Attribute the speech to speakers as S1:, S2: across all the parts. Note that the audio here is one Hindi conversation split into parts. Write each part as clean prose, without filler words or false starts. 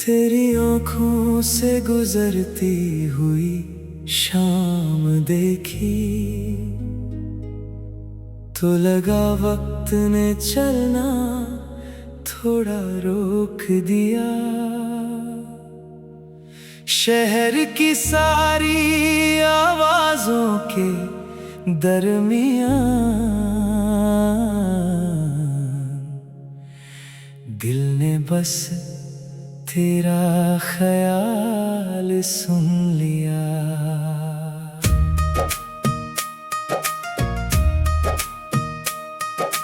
S1: तेरी आँखों से गुजरती हुई शाम देखी तो लगा वक्त ने चलना थोड़ा रोक दिया। शहर की सारी आवाजों के दरमियां दिल ने बस तेरा ख्याल सुन लिया।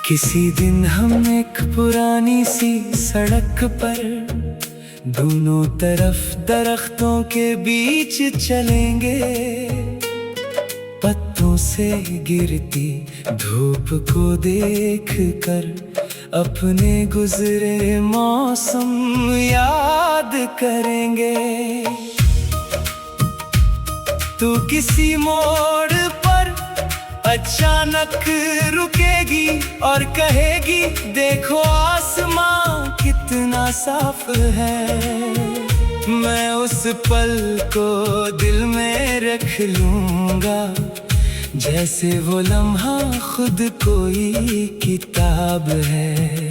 S1: किसी दिन हम एक पुरानी सी सड़क पर दोनों तरफ दरख्तों के बीच चलेंगे। पत्तों से गिरती धूप को देख कर अपने गुजरे मौसम याद करेंगे। तू किसी मोड़ पर अचानक रुकेगी और कहेगी देखो आसमां कितना साफ है। मैं उस पल को दिल में रख लूंगा जैसे वो लम्हा खुद कोई किताब है।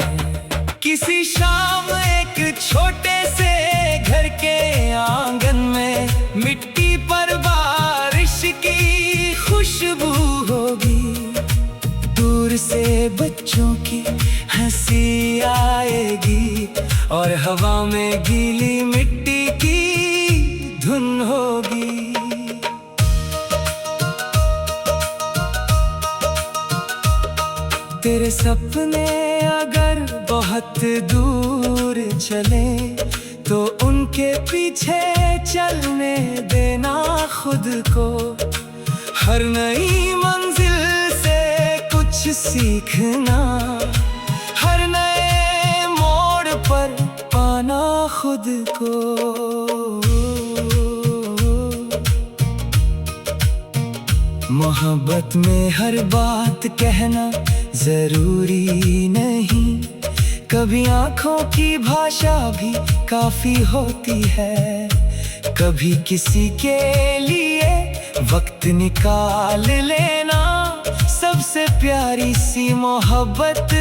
S1: किसी शाम एक छोटे से घर के आंगन में मिट्टी पर बारिश की खुशबू होगी। दूर से बच्चों की हंसी आएगी और हवा में गीली मिट्टी की धुन होगी। तेरे सपने अगर बहुत दूर चले तो उनके पीछे चलने देना खुद को। हर नई मंजिल से कुछ सीखना, हर नए मोड़ पर पाना खुद को। मोहब्बत में हर बात कहना जरूरी नहीं, कभी आँखों की भाषा भी काफी होती है। कभी किसी के लिए वक्त निकाल लेना सबसे प्यारी सी मोहब्बत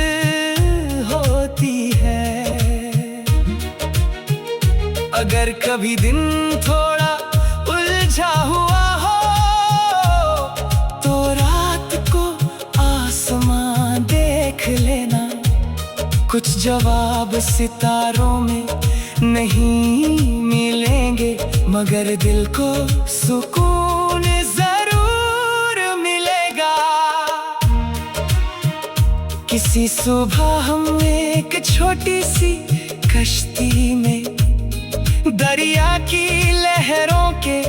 S1: होती है। अगर कभी दिन थोड़ा उलझा हुआ हो तो रात को आसमां देख लेना। कुछ जवाब सितारों में नहीं मिलेंगे मगर दिल को सुकून जरूर मिलेगा। किसी सुबह हम एक छोटी सी कश्ती में दरिया की लहरों के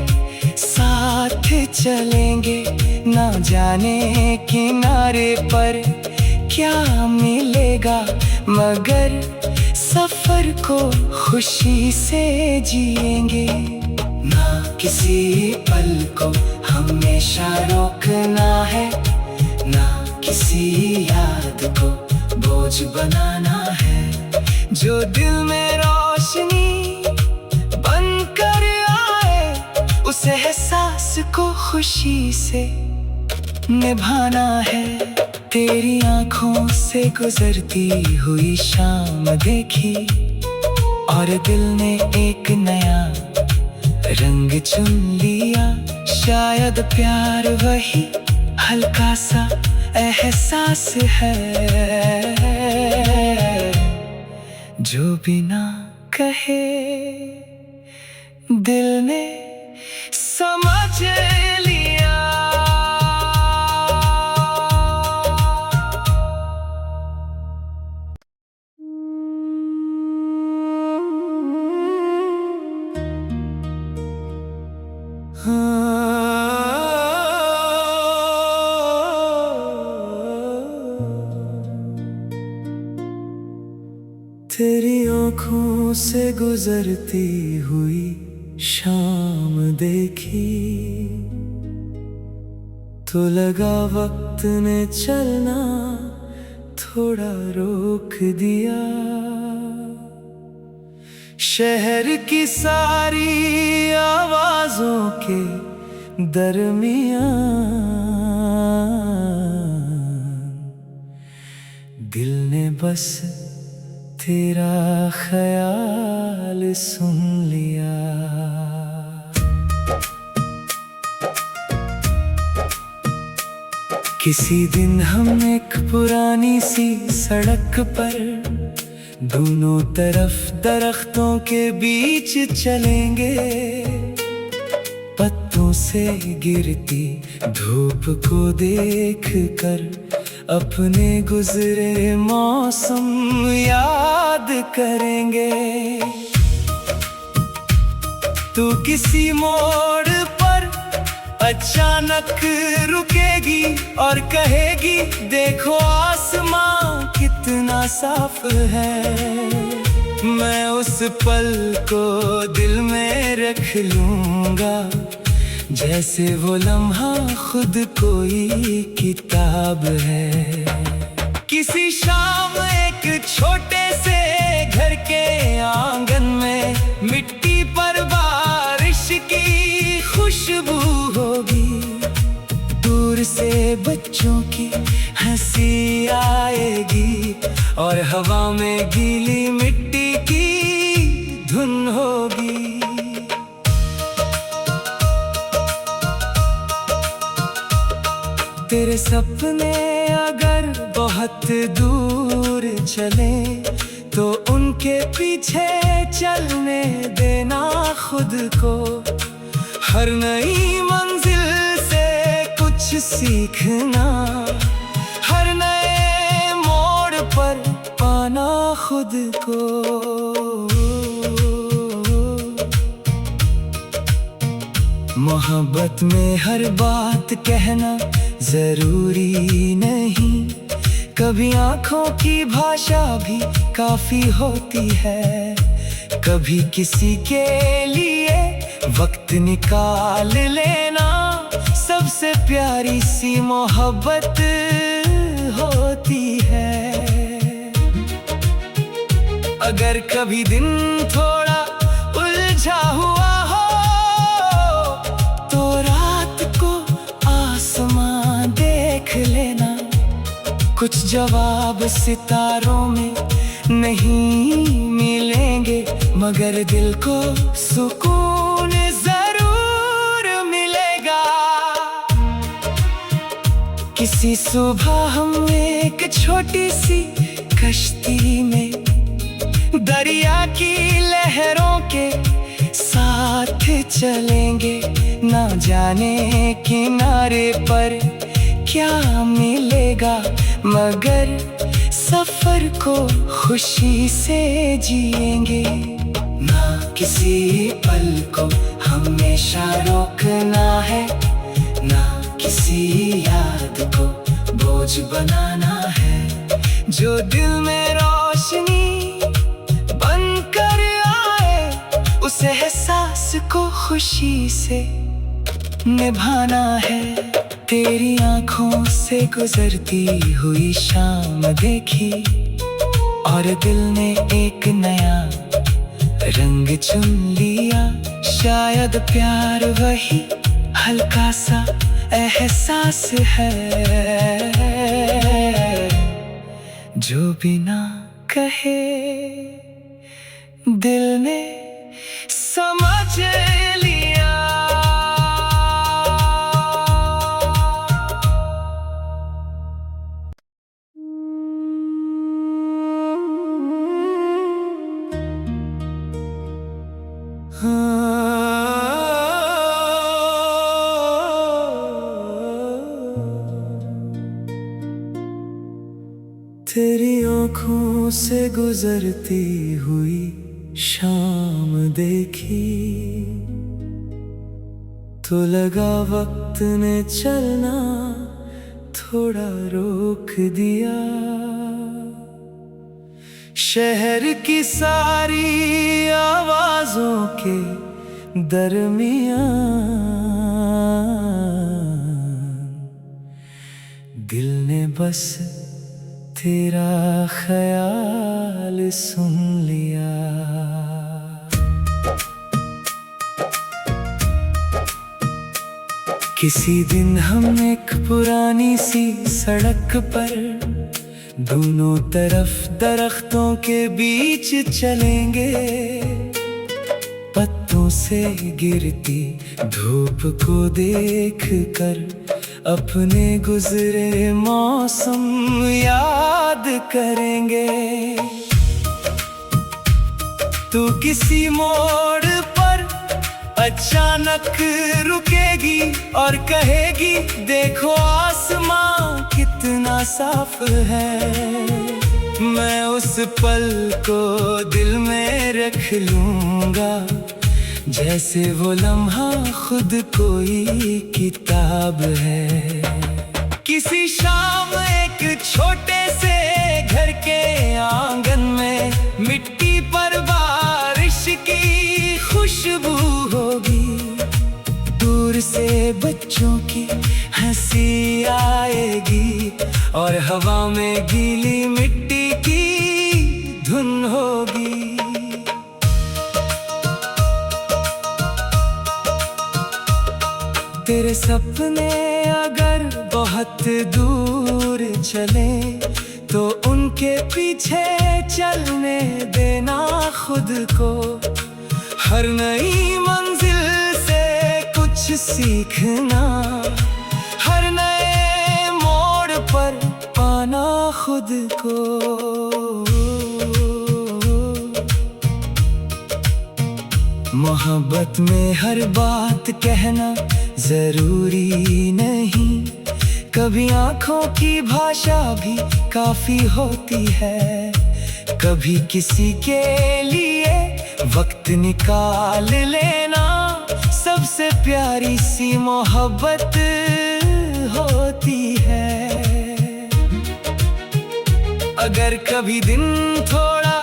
S1: साथ चलेंगे। ना जाने किनारे पर क्या मिलेगा मगर सफर को खुशी से जिएंगे। ना किसी पल को हमेशा रोकना है, ना किसी याद को बोझ बनाना है। जो दिल में रोशनी बनकर आए उस एहसास को खुशी से निभाना है। तेरी आँखों से गुजरती हुई शाम देखी और दिल ने एक नया रंग चुन लिया। शायद प्यार वही हल्का सा एहसास है जो बिना कहे दिल ने समझ लिया। तेरी आँखों से गुजरती हुई शाम देखी तो लगा वक्त ने चलना थोड़ा रोक दिया। शहर की सारी आवाजों के दरमियान दिल ने बस तेरा ख्याल सुन लिया। किसी दिन हम एक पुरानी सी सड़क पर दोनों तरफ दरख्तों के बीच चलेंगे। पत्तों से गिरती धूप को देख कर अपने गुजरे मौसम याद करेंगे। तू किसी मोड़ पर अचानक रुकेगी और कहेगी, देखो आसमां कितना साफ है। मैं उस पल को दिल में रख लूंगा, जैसे वो लम्हा खुद कोई किताब है। किसी शाम एक छोटे से घर के आंगन में मिट्टी पर बारिश की खुशबू होगी। दूर से बच्चों की हंसी आएगी और हवा में गीली मिट्टी की धुन होगी। तेरे सपने अगर बहुत दूर चले तो उनके पीछे चलने देना खुद को। हर नई मंजिल से कुछ सीखना, हर नए मोड़ पर पाना खुद को। मोहब्बत में हर बात कहना जरूरी नहीं, कभी आँखों की भाषा भी काफी होती है। कभी किसी के लिए वक्त निकाल लेना सबसे प्यारी सी मोहब्बत होती है। अगर कभी दिन थोड़ा उलझा हुआ हो तो रात को आसमां देख लेना। कुछ जवाब सितारों में नहीं मिलेंगे, मगर दिल को सुकून जरूर मिलेगा। किसी सुबह हम एक छोटी सी कश्ती में दरिया की लहरों के साथ चलेंगे। ना जाने किनारे पर क्या मिलेगा, मगर सफर को खुशी से जिएंगे। ना किसी पल को हमेशा रोकना है, ना किसी याद को बोझ बनाना है। जो दिल में रोशनी बनकर आए, उस एहसास को खुशी से निभाना है। तेरी आंखों से गुजरती हुई शाम देखी और दिल ने एक नया रंग चुन लिया। शायद प्यार वही हल्का सा एहसास है जो बिना कहे दिल ने समझ लिया। तेरी आँखों से गुजरती हुई शाम देखी तो लगा वक्त ने चलना थोड़ा रोक दिया। शहर की सारी आवाजों के दरमियान दिल ने बस तेरा ख्याल सुन लिया। किसी दिन हम एक पुरानी सी सड़क पर दोनों तरफ दरख्तों के बीच चलेंगे। पत्तों से गिरती धूप को देख कर अपने गुजरे मौसम याद करेंगे। तू किसी मोड़ पर अचानक रुकेगी और कहेगी, देखो आसमां कितना साफ है। मैं उस पल को दिल में रख लूंगा, जैसे वो लम्हा खुद कोई किताब है। किसी शाम एक छोटे से घर के आंगन में मिट्टी पर बारिश की खुशबू होगी। दूर से बच्चों की हंसी आएगी और हवा में गीली मिट्टी की धुन होगी। तेरे सपने अगर बहुत दूर चले तो उनके पीछे चलने देना खुद को। हर नई मंजिल से कुछ सीखना, हर नए मोड़ पर पाना खुद को। मोहब्बत में हर बात कहना जरूरी नहीं, कभी आँखों की भाषा भी काफी होती है। कभी किसी के लिए वक्त निकाल लेना सबसे प्यारी सी मोहब्बत होती है। अगर कभी दिन थोड़ा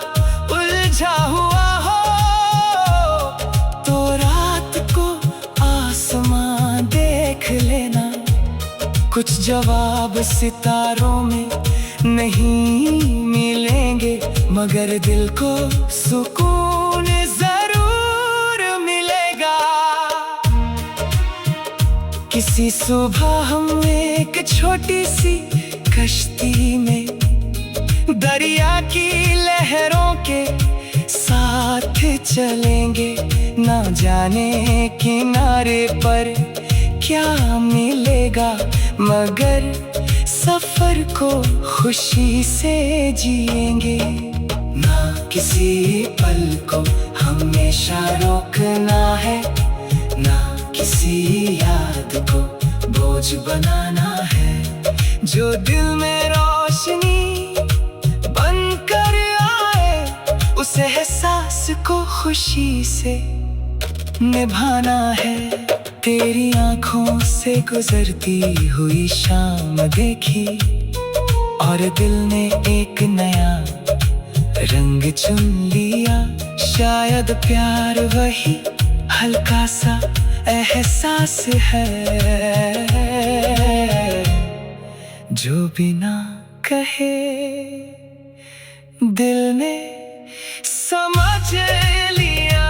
S1: उलझा हुआ हो तो रात को आसमां देख लेना। कुछ जवाब सितारों में नहीं मिलेंगे, मगर दिल को सुकून जरूर मिलेगा। किसी सुबह हम एक छोटी सी कश्ती में दरिया की लहरों के साथ चलेंगे। ना जाने किनारे पर क्या मिलेगा, मगर सफर को खुशी से जिएंगे। ना किसी पल को हमेशा रोकना है, ना किसी याद को बोझ बनाना है। जो दिल में रोशनी बनकर आए, उस एहसास को खुशी से निभाना है। तेरी आँखों से गुजरती हुई शाम देखी और दिल ने एक नया रंग चुन लिया। शायद प्यार वही हल्का सा एहसास है जो बिना कहे दिल ने समझ लिया।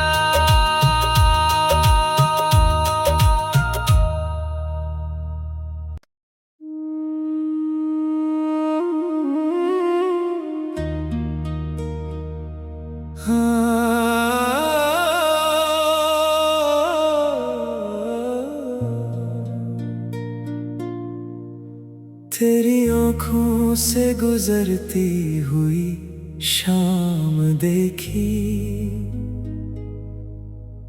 S1: तेरी आँखों से गुजरती हुई शाम देखी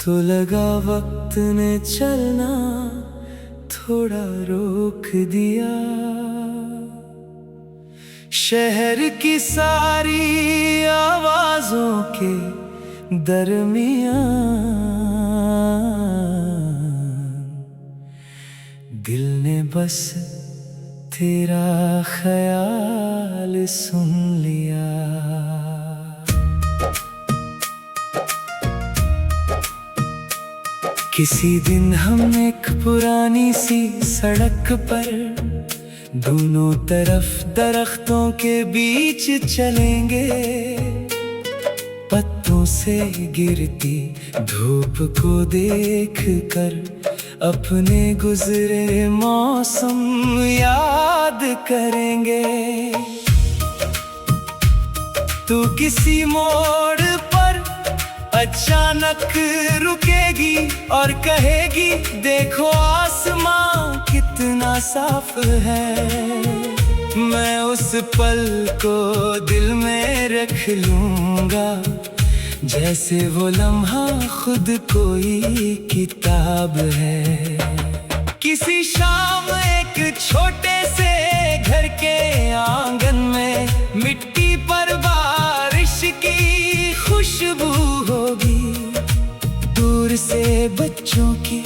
S1: तो लगा वक्त ने चलना थोड़ा रोक दिया। शहर की सारी आवाजों के दरमियां दिल ने बस तेरा ख्याल सुन लिया। किसी दिन हम एक पुरानी सी सड़क पर दोनों तरफ दरख्तों के बीच चलेंगे। पत्तों से गिरती धूप को देख कर अपने गुजरे मौसम याद करेंगे। तू किसी मोड़ पर अचानक रुकेगी और कहेगी देखो आसमां कितना साफ है। मैं उस पल को दिल में रख लूंगा जैसे वो लम्हा खुद कोई किताब है। किसी शाम एक छोटे से घर के आंगन में मिट्टी पर बारिश की खुशबू होगी। दूर से बच्चों की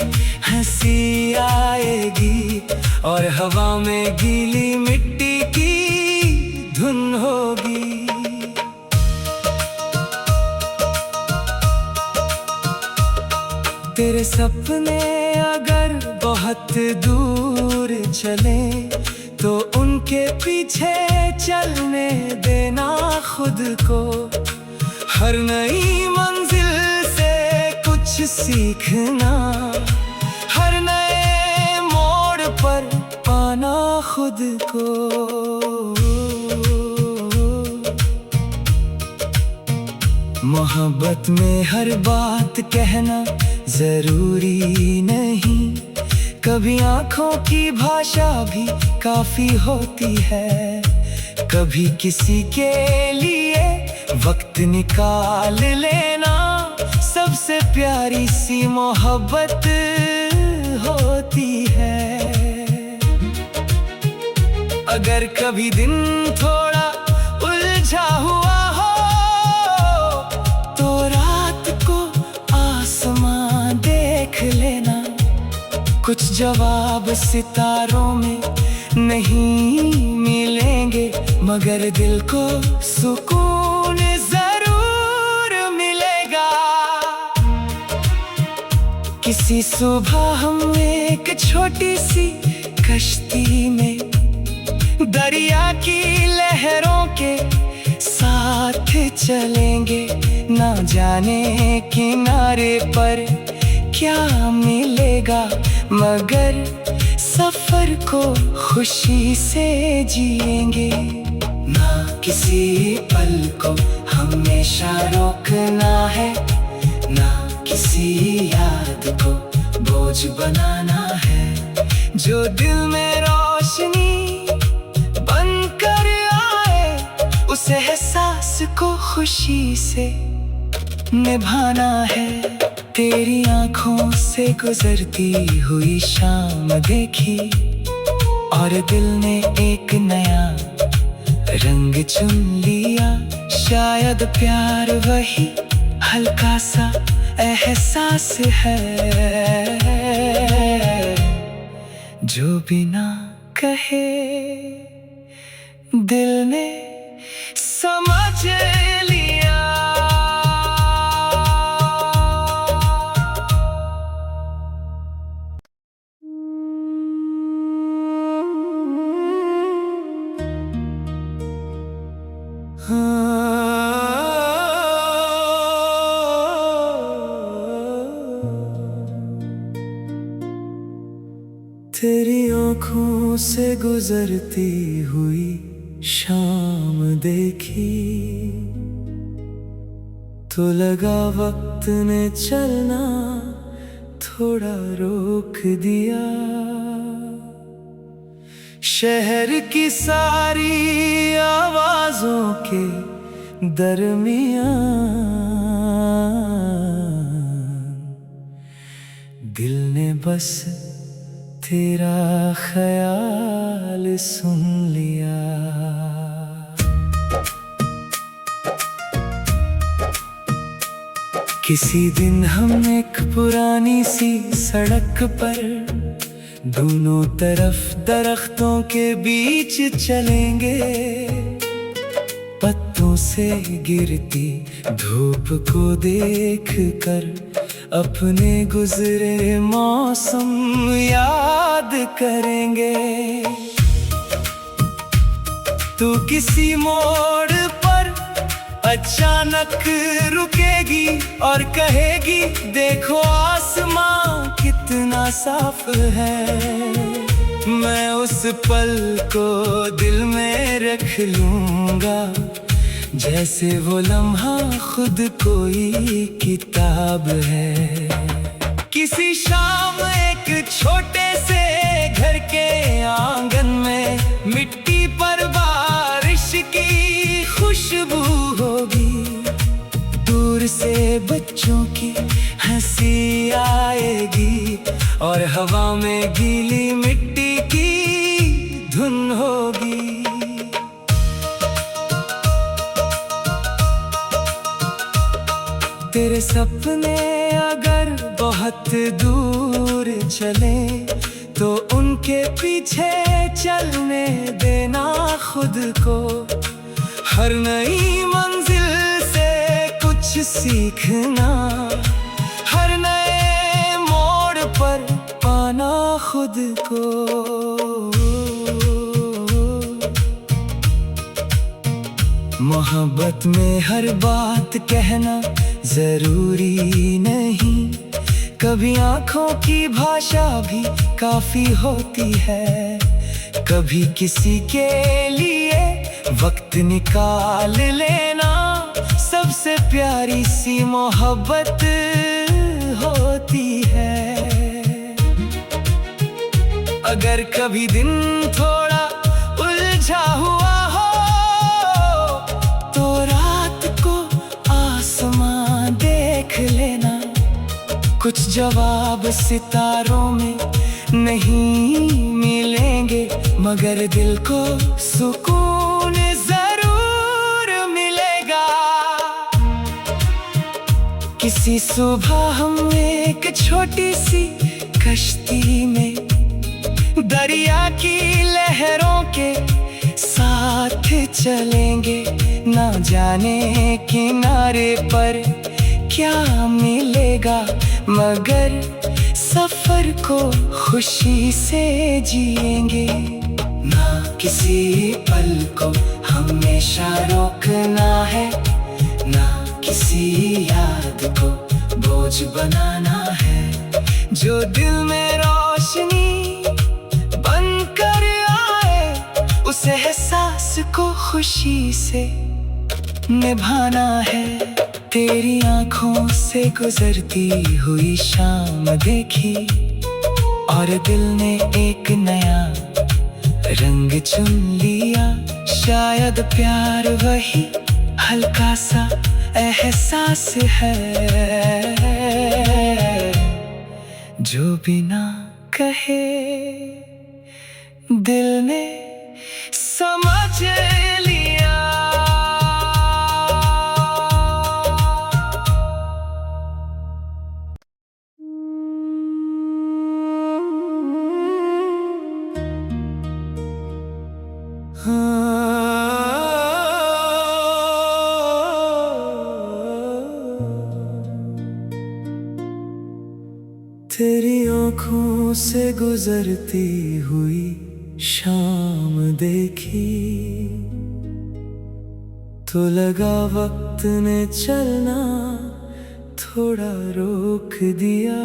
S1: हंसी आएगी और हवा में गीली मिट्टी की धुन होगी। तेरे सपने अगर बहुत दूर चले तो उनके पीछे चलने देना खुद को। हर नई मंजिल से कुछ सीखना, हर नए मोड़ पर पाना खुद को। मोहब्बत में हर बात कहना जरूरी नहीं, कभी आँखों की भाषा भी काफी होती है। कभी किसी के लिए वक्त निकाल लेना सबसे प्यारी सी मोहब्बत होती है। अगर कभी दिन थोड़ा उलझा हुआ हो तो रात को आसमां देख लेना। कुछ जवाब सितारों में नहीं मिलेंगे मगर दिल को सुकून जरूर मिलेगा। किसी सुबह हम एक छोटी सी कश्ती में दरिया की लहरों के साथ चलेंगे। ना जाने किनारे पर क्या मिलेगा मगर सफर को खुशी से जिएंगे। ना किसी पल को हमेशा रोकना है, ना किसी याद को बोझ बनाना है। जो दिल में रोशनी बनकर आए उस एहसास को खुशी से निभाना है। तेरी आँखों से गुजरती हुई शाम देखी और दिल ने एक नया रंग चुन लिया। शायद प्यार वही हल्का सा एहसास है जो बिना कहे दिल ने समझ लिया। तेरी आँखों से गुजरती हुई शाम देखी तो लगा वक्त ने चलना थोड़ा रोक दिया। शहर की सारी आवाजों के दरमियां दिल ने बस तेरा ख्याल सुन लिया। किसी दिन हम एक पुरानी सी सड़क पर दोनों तरफ दरख्तों के बीच चलेंगे। पत्तों से गिरती धूप को देख कर अपने गुजरे मौसम याद करेंगे। तू किसी मोड़ पर अचानक रुकेगी और कहेगी देखो आसमां कितना साफ है। मैं उस पल को दिल में रख लूंगा, जैसे वो लम्हा खुद कोई किताब है। किसी शाम एक छोटे से घर के आंगन में मिट्टी पर बारिश की खुशबू होगी। दूर से बच्चों की हंसी आएगी और हवा में गीली मिट्टी की धुन होगी। तेरे सपने अगर बहुत दूर चले तो उनके पीछे चलने देना खुद को। हर नई मंजिल से कुछ सीखना, हर नए मोड़ पर पाना खुद को। मोहब्बत में हर बात कहना जरूरी नहीं, कभी आँखों की भाषा भी काफी होती है। कभी किसी के लिए वक्त निकाल लेना सबसे प्यारी सी मोहब्बत होती है। अगर कभी दिन थोड़ा उलझा हुआ हो तो रात को आसमां देख लेना। कुछ जवाब सितारों में नहीं मिलेंगे, मगर दिल को सुकून जरूर मिलेगा। किसी सुबह हम एक छोटी सी कश्ती में दरिया की लहरों के साथ चलेंगे। ना जाने किनारे पर क्या मिलेगा, मगर सफर को खुशी से जिएंगे। ना किसी पल को हमेशा रोकना है, ना किसी याद को बोझ बनाना है। जो दिल में रोशनी बनकर आए उस एहसास को खुशी से निभाना है। तेरी आँखों से गुजरती हुई शाम देखी और दिल ने एक नया रंग चुन लिया। शायद प्यार वही हल्का सा एहसास है जो बिना कहे दिल ने समझ लिया। तेरी आँखों से गुजरती हुई शाम देखी तो लगा वक्त ने चलना थोड़ा रोक दिया।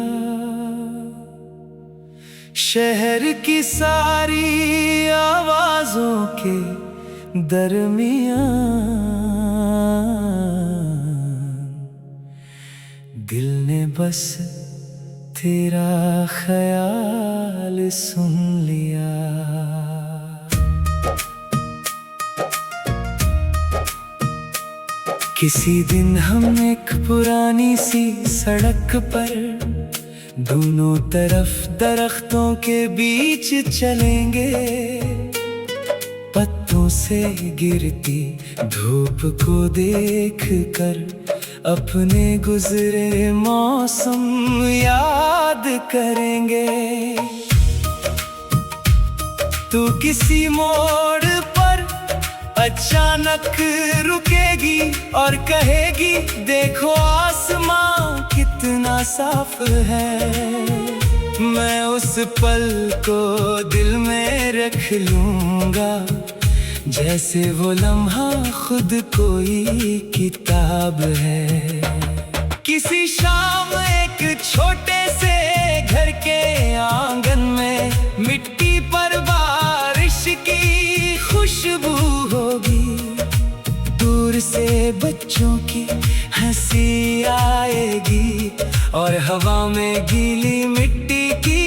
S1: शहर की सारी आवाजों के दरमियां दिल ने बस तेरा ख्याल सुन लिया। किसी दिन हम एक पुरानी सी सड़क पर दोनों तरफ दरख्तों के बीच चलेंगे। पत्तों से गिरती धूप को देख कर अपने गुजरे मौसम याद करेंगे। तू किसी मोड़ पर अचानक रुकेगी और कहेगी देखो आसमां कितना साफ है। मैं उस पल को दिल में रख लूंगा जैसे वो लम्हा खुद कोई किताब है। किसी शाम एक छोटे से घर के आंगन में मिट्टी पर बारिश की खुशबू होगी। दूर से बच्चों की हंसी आएगी और हवा में गीली मिट्टी की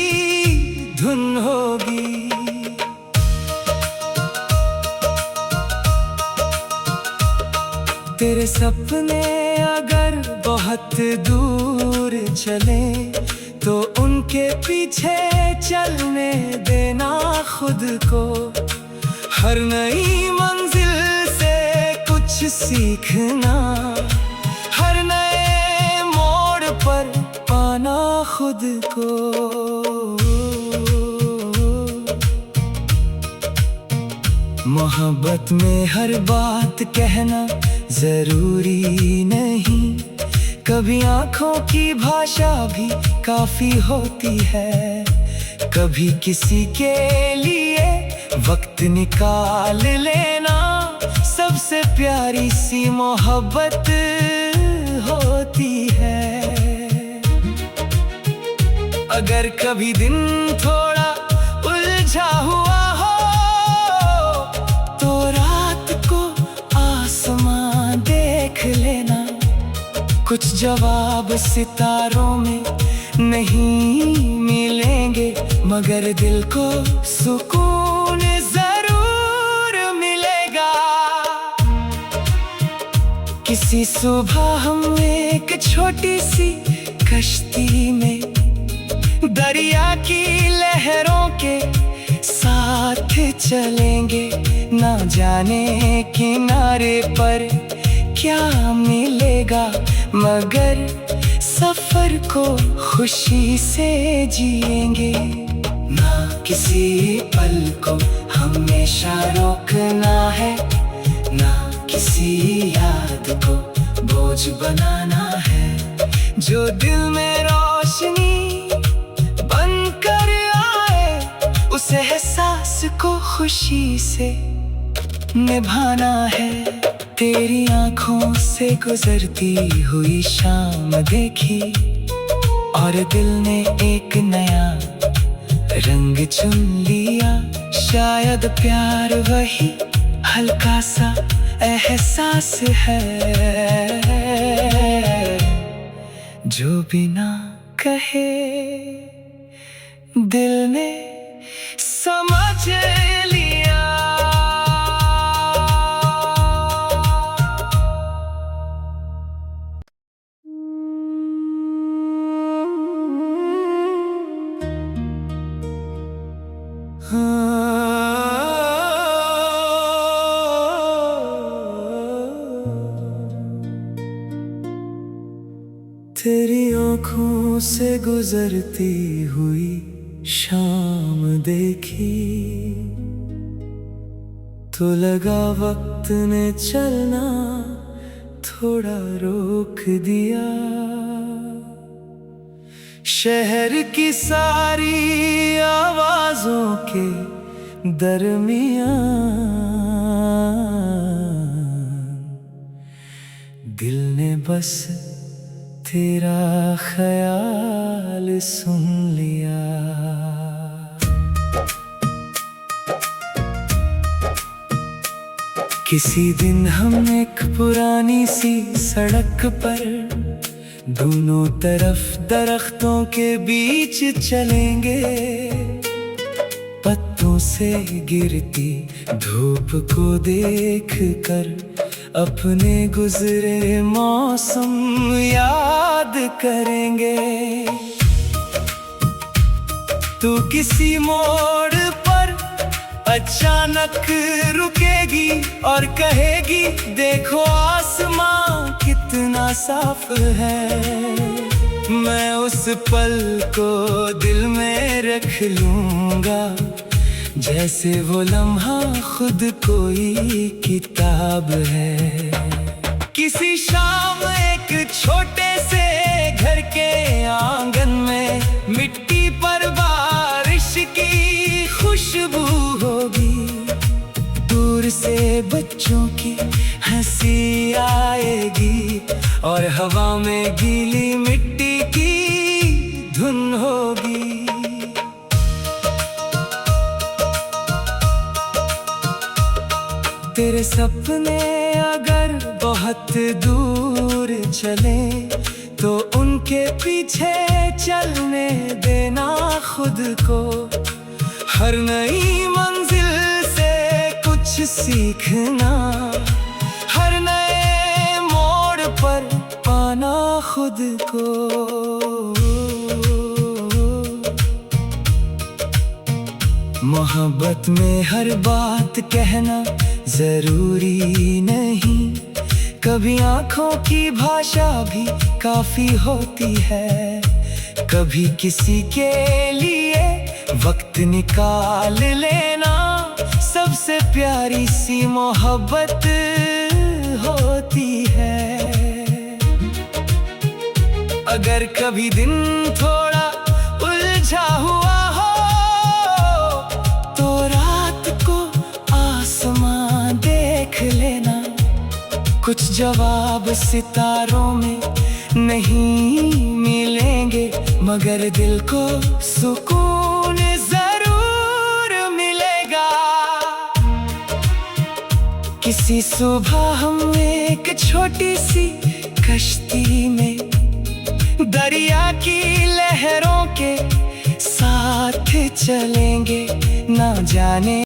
S1: धुन होगी। तेरे सपने अगर बहुत दूर चले तो उनके पीछे चलने देना खुद को। हर नई मंजिल से कुछ सीखना, हर नए मोड़ पर पाना खुद को। मोहब्बत में हर बात कहना जरूरी नहीं, कभी आँखों की भाषा भी काफी होती है। कभी किसी के लिए वक्त निकाल लेना सबसे प्यारी सी मोहब्बत होती है। अगर कभी दिन थोड़ा उलझा हुआ हो तो रात को आसमां देख लेना। कुछ जवाब सितारों में नहीं मिलेंगे मगर दिल को सुकून जरूर मिलेगा। किसी सुबह हम एक छोटी सी कश्ती में दरिया की लहरों के साथ चलेंगे। ना जाने किनारे पर क्या मिलेगा मगर सफर को खुशी से जिएंगे। ना किसी पल को हमेशा रोकना है, ना किसी याद को बोझ बनाना है। जो दिल में रोशनी बनकर आए उस एहसास को खुशी से निभाना है। तेरी आँखों से गुजरती हुई शाम देखी और दिल ने एक नया रंग चुन लिया। शायद प्यार वही हल्का सा एहसास है जो बिना कहे दिल ने समझ लिया। तेरी आँखों से गुजरती हुई शाम देखी तो लगा वक्त ने चलना थोड़ा रोक दिया। शहर की सारी आवाजों के दरमियां दिल ने बस तेरा ख्याल सुन लिया। किसी दिन हम एक पुरानी सी सड़क पर दोनों तरफ दरख्तों के बीच चलेंगे। पत्तों से गिरती धूप को देख कर अपने गुजरे मौसम याद करेंगे। तू किसी मोड़ पर अचानक रुकेगी और कहेगी देखो आसमां कितना साफ है। मैं उस पल को दिल में रख लूंगा जैसे वो लम्हा खुद कोई किताब है। किसी शाम एक छोटे से घर के आंगन में मिट्टी पर बारिश की खुशबू होगी। दूर से और हवा में गीली मिट्टी की धुन होगी। तेरे सपने अगर बहुत दूर चले तो उनके पीछे चलने देना खुद को। हर नई मंजिल से कुछ सीखना, हर नए मोड़ पर पाना खुद को। मोहब्बत में हर बात कहना जरूरी नहीं, कभी आँखों की भाषा भी काफी होती है। कभी किसी के लिए वक्त निकाल लेना सबसे प्यारी सी मोहब्बत होती है। अगर कभी दिन थोड़ा उलझा हुआ हो तो रात को आसमां देख लेना। कुछ जवाब सितारों में नहीं मिलेंगे, मगर दिल को सुकून जरूर मिलेगा। किसी सुबह हम एक छोटी सी कश्ती में दरिया की लहरों के साथ चलेंगे, ना जाने